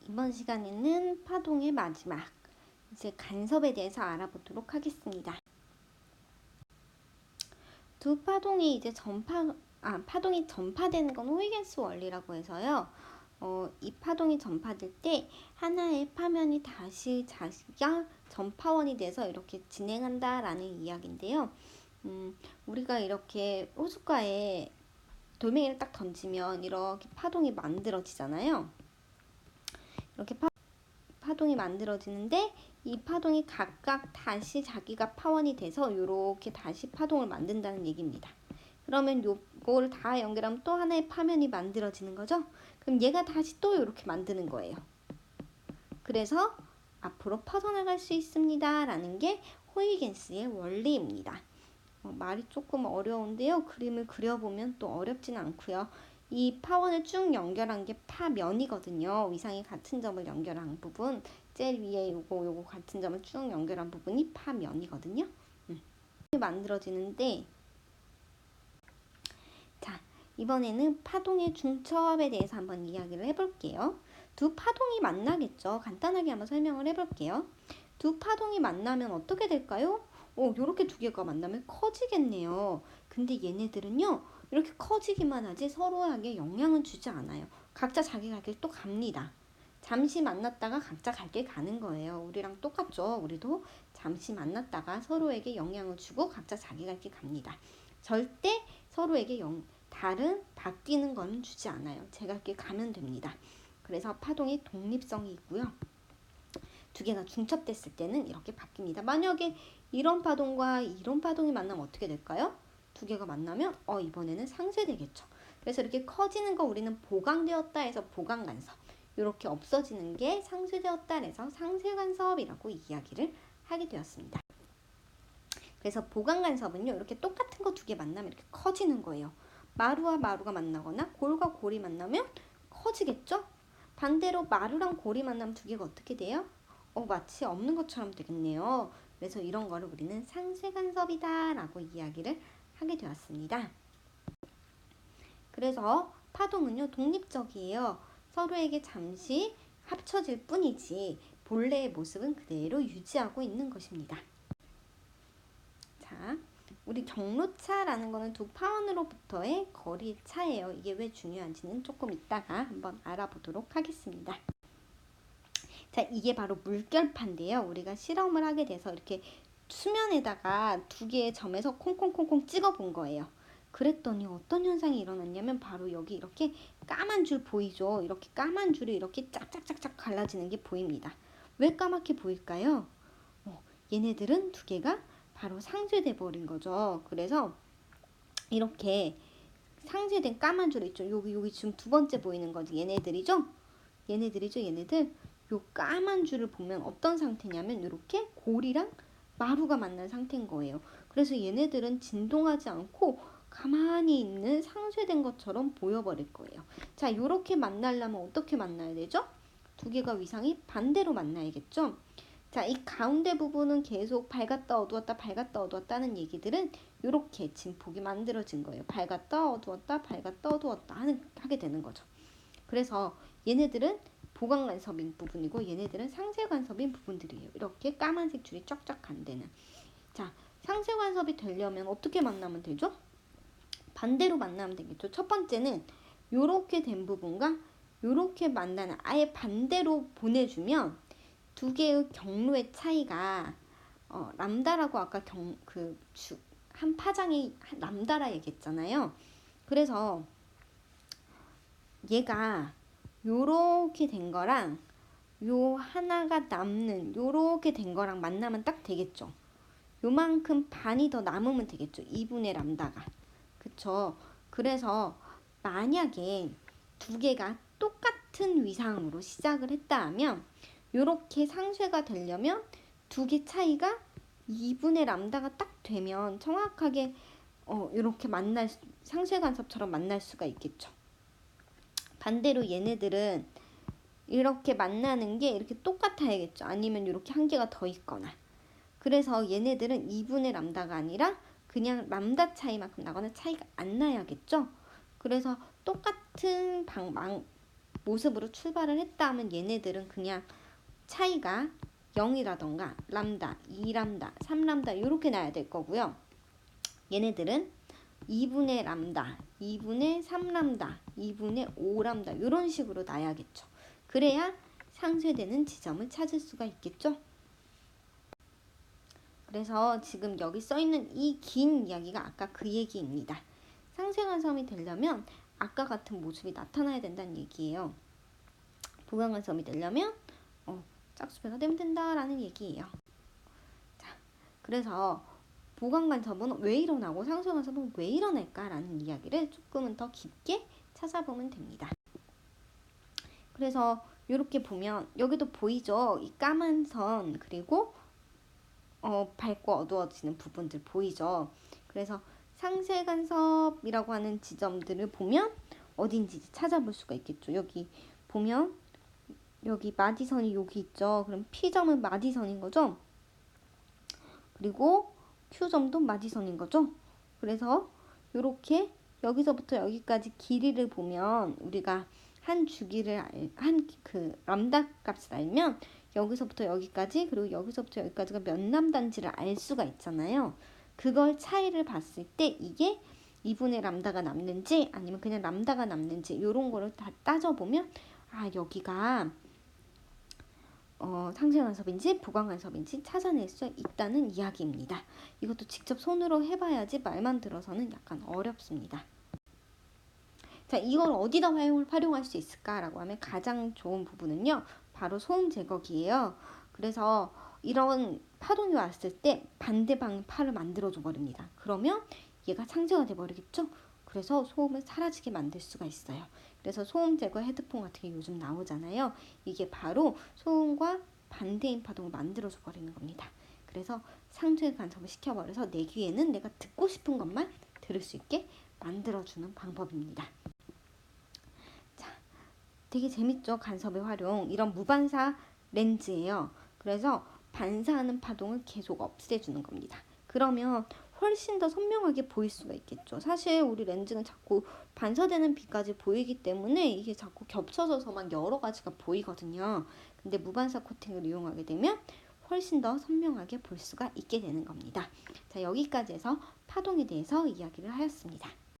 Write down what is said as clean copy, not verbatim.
이번 시간에는 파동의 마지막, 이제 간섭에 대해서 알아보도록 하겠습니다. 두 파동이 이제 파동이 전파되는 건 호이겐스 원리라고 해서요. 이 파동이 전파될 때 하나의 파면이 다시 자기가 전파원이 돼서 이렇게 진행한다라는 이야기인데요. 우리가 이렇게 호숫가에 돌멩이를 딱 던지면 이렇게 파동이 만들어지잖아요. 이렇게 파동이 만들어지는데 이 파동이 각각 다시 자기가 파원이 돼서 이렇게 다시 파동을 만든다는 얘기입니다. 그러면 요거를 다 연결하면 또 하나의 파면이 만들어지는 거죠. 그럼 얘가 다시 또 이렇게 만드는 거예요. 그래서 앞으로 퍼져나갈 수 있습니다 라는 게 호이겐스의 원리입니다. 말이 조금 어려운데요. 그림을 그려보면 또 어렵진 않고요. 이 파원을 쭉 연결한 게 파면이거든요. 위상이 같은 점을 연결한 부분, 제일 위에 요거 같은 점을 쭉 연결한 부분이 파면이거든요. 만들어지는데, 자, 이번에는 파동의 중첩에 대해서 한번 이야기를 해볼게요. 두 파동이 만나겠죠. 간단하게 한번 설명을 해볼게요. 두 파동이 만나면 어떻게 될까요? 요렇게 두 개가 만나면 커지겠네요. 근데 얘네들은요, 이렇게 커지기만 하지 서로에게 영향은 주지 않아요. 각자 자기 갈 길 또 갑니다. 잠시 만났다가 각자 갈 길 가는 거예요. 우리랑 똑같죠. 우리도 잠시 만났다가 서로에게 영향을 주고 각자 자기 갈 길 갑니다. 절대 서로에게 다른 바뀌는 건 주지 않아요. 제 갈 길 가면 됩니다. 그래서 파동이 독립성이 있고요. 두 개가 중첩됐을 때는 이렇게 바뀝니다. 만약에 이런 파동과 이런 파동이 만나면 어떻게 될까요? 두 개가 만나면 이번에는 상쇄되겠죠. 그래서 이렇게 커지는 거 우리는 보강되었다 해서 보강간섭, 이렇게 없어지는 게 상쇄되었다 해서 상쇄간섭이라고 이야기를 하게 되었습니다. 그래서 보강간섭은요, 이렇게 똑같은 거 두 개 만나면 이렇게 커지는 거예요. 마루와 마루가 만나거나 골과 골이 만나면 커지겠죠? 반대로 마루랑 골이 만나면 두 개가 어떻게 돼요? 마치 없는 것처럼 되겠네요. 그래서 이런 거를 우리는 상쇄간섭이다 라고 이야기를 하게 되었습니다. 그래서 파동은요, 독립적이에요. 서로에게 잠시 합쳐질 뿐이지 본래의 모습은 그대로 유지하고 있는 것입니다. 자, 우리 경로차라는 거는 두 파원으로부터의 거리 차예요. 이게 왜 중요한지는 조금 이따가 한번 알아보도록 하겠습니다. 자, 이게 바로 물결파인데요. 우리가 실험을 하게 돼서 이렇게 수면에다가 두 개의 점에서 콩콩콩콩 찍어 본 거예요. 그랬더니 어떤 현상이 일어났냐면 바로 여기 이렇게 까만 줄 보이죠? 이렇게 까만 줄이 이렇게 짝짝짝짝 갈라지는 게 보입니다. 왜 까맣게 보일까요? 얘네들은 두 개가 바로 상쇄돼 버린 거죠. 그래서 이렇게 상쇄된 까만 줄 있죠? 여기 지금 두 번째 보이는 거지. 얘네들이죠? 얘네들. 요 까만 줄을 보면 어떤 상태냐면 이렇게 골이랑 마루가 만난 상태인 거예요. 그래서 얘네들은 진동하지 않고 가만히 있는 상쇄된 것처럼 보여버릴 거예요. 자, 요렇게 만나려면 어떻게 만나야 되죠? 두 개가 위상이 반대로 만나야겠죠? 자, 이 가운데 부분은 계속 밝았다 어두웠다는 얘기들은 이렇게 진폭이 만들어진 거예요. 밝았다 어두웠다 하게 되는 거죠. 그래서 얘네들은 보강간섭인 부분이고 얘네들은 상쇄간섭인 부분들이에요. 이렇게 까만색 줄이 쫙쫙 안 되는. 자, 상쇄간섭이 되려면 어떻게 만나면 되죠? 반대로 만나면 되겠죠. 첫 번째는 요렇게 된 부분과 요렇게 만나는 아예 반대로 보내주면 두 개의 경로의 차이가 람다라고 아까 한 파장이 람다라 얘기했잖아요. 그래서 얘가 요렇게 된 거랑 요 하나가 남는 요렇게 된 거랑 만나면 딱 되겠죠. 요만큼 반이 더 남으면 되겠죠. 2분의 람다가. 그쵸. 그래서 만약에 두 개가 똑같은 위상으로 시작을 했다 하면 요렇게 상쇄가 되려면 두 개 차이가 2분의 람다가 딱 되면 정확하게 요렇게 상쇄간섭처럼 만날 수가 있겠죠. 반대로 얘네들은 이렇게 만나는 게 이렇게 똑같아야겠죠. 아니면 이렇게 한 개가 더 있거나. 그래서 얘네들은 2분의 람다가 아니라 그냥 람다 차이만큼 나거나 차이가 안 나야겠죠. 그래서 똑같은 모습으로 출발을 했다 하면 얘네들은 그냥 차이가 0이라던가 람다, 2람다, 3람다 이렇게 나야 될 거고요. 얘네들은 2분의 람다, 2분의 3람다, 2분의 5람다 이런 식으로 나야겠죠. 그래야 상쇄되는 지점을 찾을 수가 있겠죠. 그래서 지금 여기 써있는 이 긴 이야기가 아까 그 얘기입니다. 상쇄간섬이 되려면 아까 같은 모습이 나타나야 된다는 얘기예요. 보강간섬이 되려면 짝수배가 되면 된다라는 얘기예요. 자, 그래서 보강간섭은 왜 일어나고 상쇄간섭은 왜 일어날까라는 이야기를 조금은 더 깊게 찾아보면 됩니다. 그래서 이렇게 보면 여기도 보이죠? 이 까만 선 그리고 밝고 어두워지는 부분들 보이죠? 그래서 상쇄간섭이라고 하는 지점들을 보면 어딘지 찾아볼 수가 있겠죠. 여기 보면 여기 마디선이 여기 있죠. 그럼 P점은 마디선인 거죠. 그리고 Q점도 마디선인 거죠. 그래서 이렇게 여기서부터 여기까지 길이를 보면 우리가 한 주기를 한 그 람다 값을 알면 여기서부터 여기까지 그리고 여기서부터 여기까지가 몇 람다인지를 알 수가 있잖아요. 그걸 차이를 봤을 때 이게 2분의 람다가 남는지 아니면 그냥 람다가 남는지 이런 거를 다 따져보면 여기가 상쇄간섭인지 보강간섭인지 찾아낼 수 있다는 이야기입니다. 이것도 직접 손으로 해봐야지 말만 들어서는 약간 어렵습니다. 자, 이걸 어디다 활용할 수 있을까라고 하면 가장 좋은 부분은요. 바로 소음 제거기예요. 그래서 이런 파동이 왔을 때 반대방 팔을 만들어줘 버립니다. 그러면 얘가 상쇄가 돼버리겠죠? 그래서 소음을 사라지게 만들 수가 있어요. 그래서 소음 제거 헤드폰 같은 게 요즘 나오잖아요. 이게 바로 소음과 반대인 파동을 만들어줘 버리는 겁니다. 그래서 상쇄 간섭을 시켜버려서 내 귀에는 내가 듣고 싶은 것만 들을 수 있게 만들어주는 방법입니다. 자, 되게 재밌죠? 간섭의 활용. 이런 무반사 렌즈예요. 그래서 반사하는 파동을 계속 없애주는 겁니다. 그러면 훨씬 더 선명하게 보일 수가 있겠죠. 사실 우리 렌즈는 자꾸 반사되는 빛까지 보이기 때문에 이게 자꾸 겹쳐져서만 여러 가지가 보이거든요. 근데 무반사 코팅을 이용하게 되면 훨씬 더 선명하게 볼 수가 있게 되는 겁니다. 자, 여기까지 해서 파동에 대해서 이야기를 하였습니다.